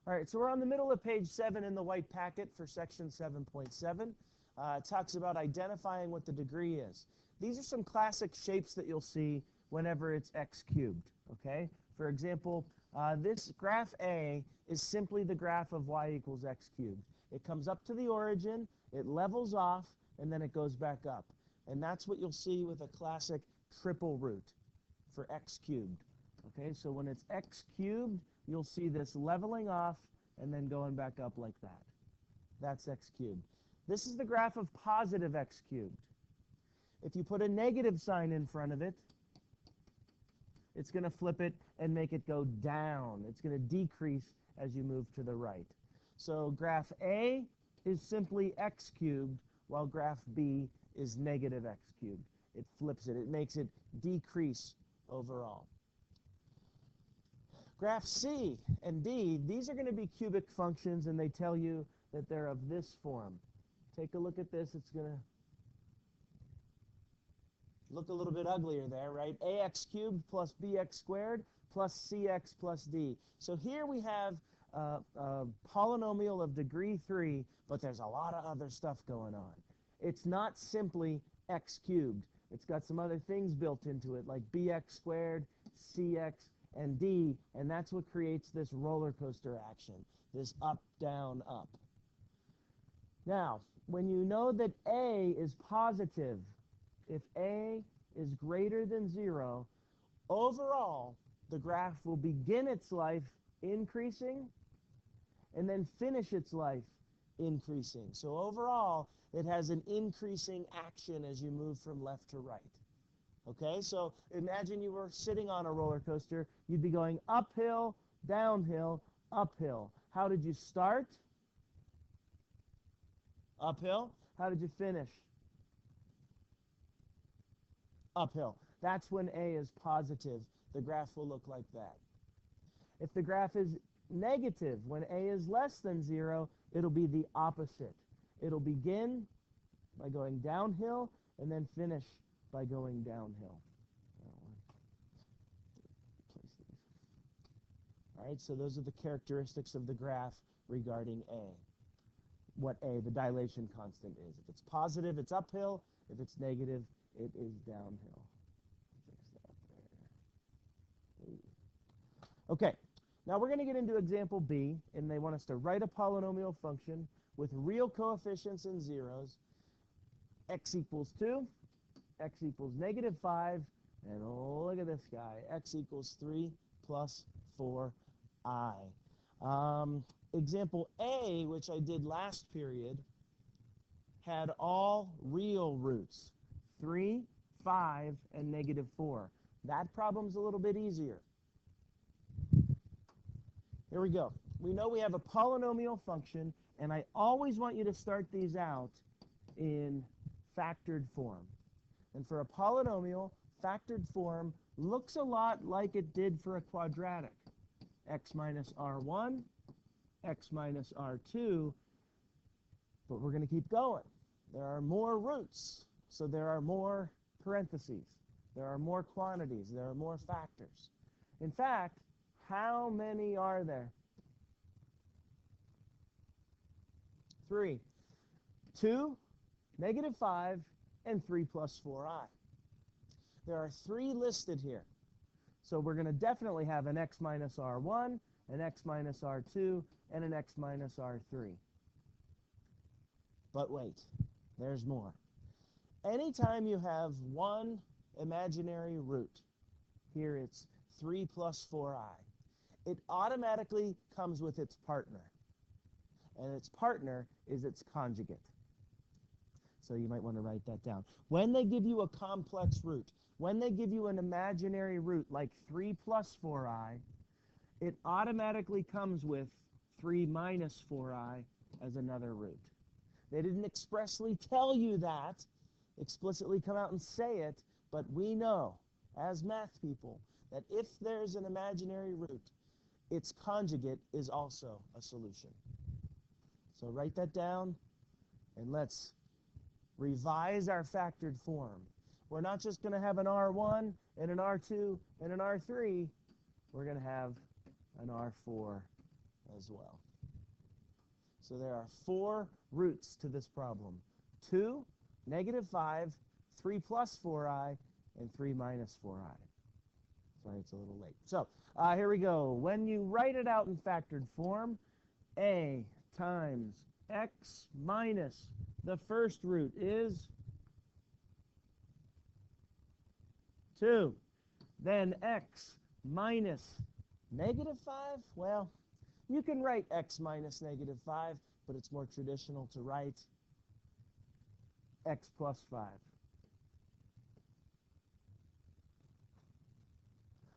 All right, so we're on the middle of page 7 in the white packet for section 7.7. It talks about identifying what the degree is. These are some classic shapes that you'll see whenever it's x cubed, okay? For example, this graph A is simply the graph of y equals x cubed. It comes up to the origin, it levels off, and then it goes back up. And that's what you'll see with a classic triple root for x cubed. Okay, so when it's x cubed, you'll see this leveling off and then going back up like that. That's x cubed. This is the graph of positive x cubed. If you put a negative sign in front of it, it's going to flip it and make it go down. It's going to decrease as you move to the right. So graph A is simply x cubed, while graph B is negative x cubed. It flips it. It makes it decrease overall. Graph C and D, these are going to be cubic functions, and they tell you that they're of this form. Take a look at this. It's going to look a little bit uglier there, right? ax cubed plus bx squared plus cx plus d. So here we have a polynomial of degree 3, but there's a lot of other stuff going on. It's not simply x cubed. It's got some other things built into it, like bx squared, cx, and d, and that's what creates this roller coaster action, this up, down, up. Now, when you know that a is positive, if a is greater than 0, overall, the graph will begin its life increasing and then finish its life increasing. So overall, it has an increasing action as you move from left to right. Okay, so imagine you were sitting on a roller coaster. You'd be going uphill, downhill, uphill. How did you start? Uphill. How did you finish? Uphill. That's when A is positive. The graph will look like that. If the graph is negative, when A is less than 0, it'll be the opposite. It'll begin by going downhill and then finish by going downhill. All right, so those are the characteristics of the graph regarding A. What A, the dilation constant, is. If it's positive, it's uphill. If it's negative, it is downhill. Okay, now we're going to get into example B, and they want us to write a polynomial function with real coefficients and zeros. X equals 2, x equals negative 5, and look at this guy, x equals 3 plus 4i. Example A, which I did last period, had all real roots, 3, 5, and negative 4. That problem's a little bit easier. Here we go. We know we have a polynomial function, and I always want you to start these out in factored form. And for a polynomial, factored form looks a lot like it did for a quadratic. X minus R1, x minus R2, but we're going to keep going. There are more roots, so there are more parentheses. There are more quantities. There are more factors. In fact, how many are there? 3. 2, negative 5, and 3 plus 4i. There are 3 listed here. So we're going to definitely have an x minus R1, an x minus R2, and an x minus R3. But wait, there's more. Anytime you have one imaginary root, here it's 3 plus 4i, it automatically comes with its partner. And its partner is its conjugate. So you might want to write that down. When they give you a complex root, when they give you an imaginary root like 3 plus 4i, it automatically comes with 3 minus 4i as another root. They didn't expressly tell you that, explicitly come out and say it, but we know, as math people, that if there's an imaginary root, its conjugate is also a solution. So write that down, and let's revise our factored form. We're not just going to have an R1 and an R2 and an R3. We're going to have an R4 as well. So there are 4 roots to this problem. 2, -5, 3 plus 4i, and 3 minus 4i. Sorry, it's a little late. So here we go. When you write it out in factored form, a times x minus the first root is 2. Then x minus -5, well, you can write x minus -5, but it's more traditional to write x plus 5.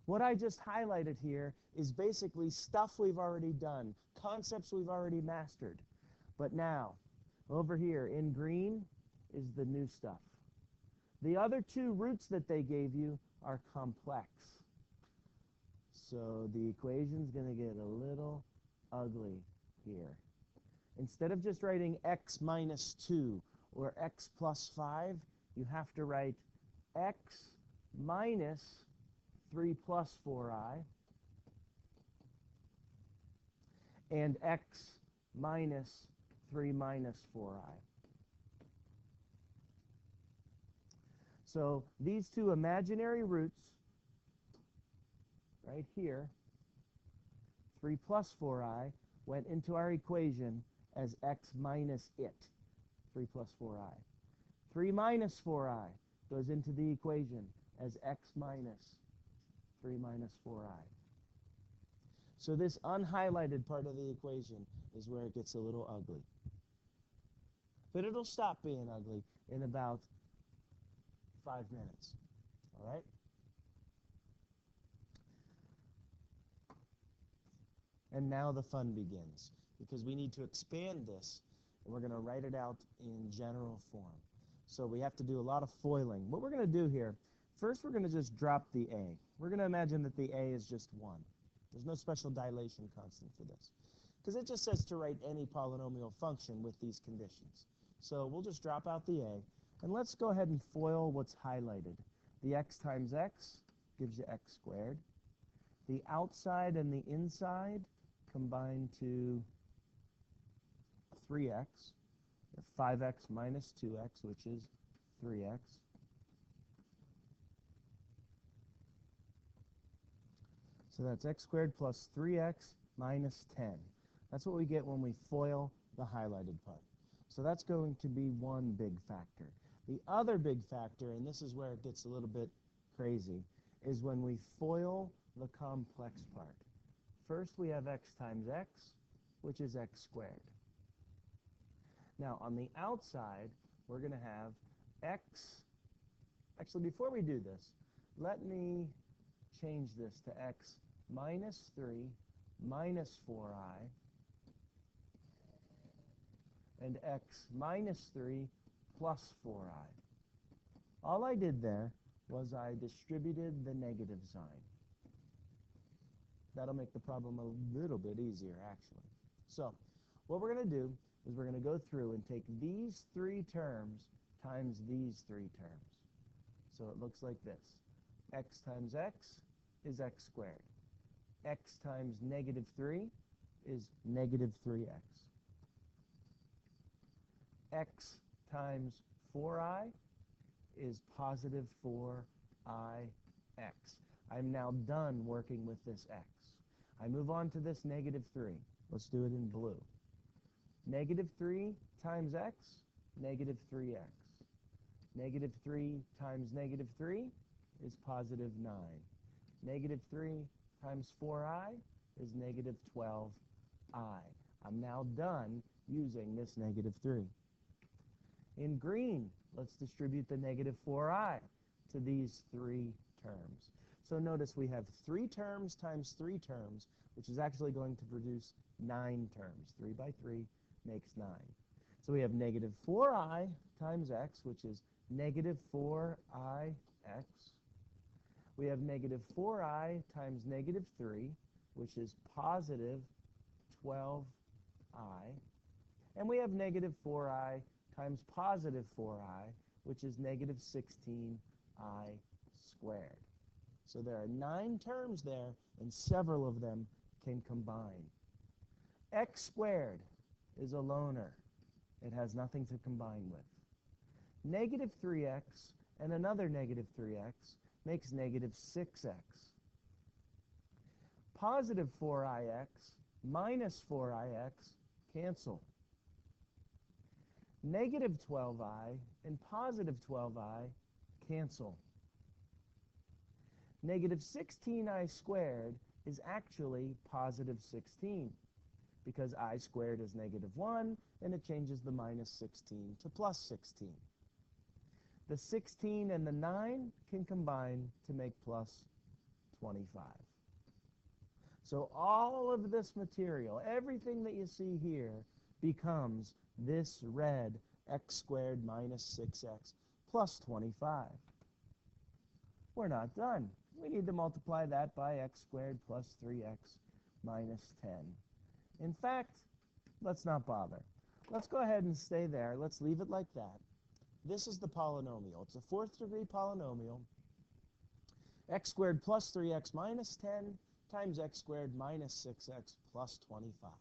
What I just highlighted here is basically stuff we've already done, concepts we've already mastered. But now, over here in green is the new stuff. The other 2 roots that they gave you are complex. So the equation's going to get a little ugly here. Instead of just writing x minus 2 or x plus 5, you have to write x minus 3 plus 4i and x minus 3 minus 4i. So these 2 imaginary roots right here, 3 plus 4i, went into our equation as x minus it, 3 plus 4i. 3 minus 4i goes into the equation as x minus 3 minus 4i. So this unhighlighted part of the equation is where it gets a little ugly. But it'll stop being ugly in about 5 minutes. All right? And now the fun begins, because we need to expand this, and we're going to write it out in general form. So we have to do a lot of foiling. What we're going to do here, first we're going to just drop the a. We're going to imagine that the a is just 1. There's no special dilation constant for this, because it just says to write any polynomial function with these conditions. So we'll just drop out the a, and let's go ahead and FOIL what's highlighted. The x times x gives you x squared. The outside and the inside combine to 3x. 5x minus 2x, which is 3x. So that's x squared plus 3x minus 10. That's what we get when we FOIL the highlighted part. So that's going to be one big factor. The other big factor, and this is where it gets a little bit crazy, is when we FOIL the complex part. First we have x times x, which is x squared. Now on the outside, we're going to have x. Actually, before we do this, let me change this to x minus 3 minus 4i and x minus 3 plus 4i. All I did there was I distributed the negative sign. That'll make the problem a little bit easier, actually. So what we're going to do is we're going to go through and take these 3 terms times these 3 terms. So it looks like this. X times x is x squared. X times negative 3 is negative 3x. X times 4i is positive 4ix. I'm now done working with this x. I move on to this negative 3. Let's do it in blue. Negative 3 times x, negative 3x. Negative 3 times negative 3 is positive 9. Negative 3 times 4i is negative 12i. I'm now done using this negative 3. In green, let's distribute the negative 4i to these 3 terms. So notice we have 3 terms times 3 terms, which is actually going to produce 9 terms. 3 by 3 makes 9. So we have negative 4i times x, which is negative 4ix. We have negative 4i times negative 3, which is positive 12i. And we have negative 4i times positive 4i, which is negative 16i squared. So there are 9 terms there, and several of them can combine. X squared is a loner. It has nothing to combine with. Negative 3x and another negative 3x makes negative 6x. Positive 4ix minus 4ix cancel. Negative 12i and positive 12i cancel. Negative 16i squared is actually positive 16 because I squared is negative 1 and it changes the minus 16 to plus 16. The 16 and the 9 can combine to make plus 25. So all of this material, everything that you see here, becomes this red x squared minus 6x plus 25. We're not done. We need to multiply that by x squared plus 3x minus 10. In fact, let's not bother. Let's go ahead and stay there. Let's leave it like that. This is the polynomial. It's a fourth degree polynomial. X squared plus 3x minus 10 times x squared minus 6x plus 25.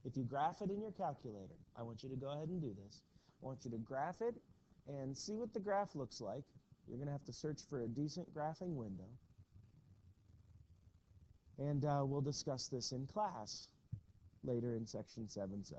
If you graph it in your calculator, I want you to go ahead and do this. I want you to graph it and see what the graph looks like. You're going to have to search for a decent graphing window. And we'll discuss this in class later in section 7.7.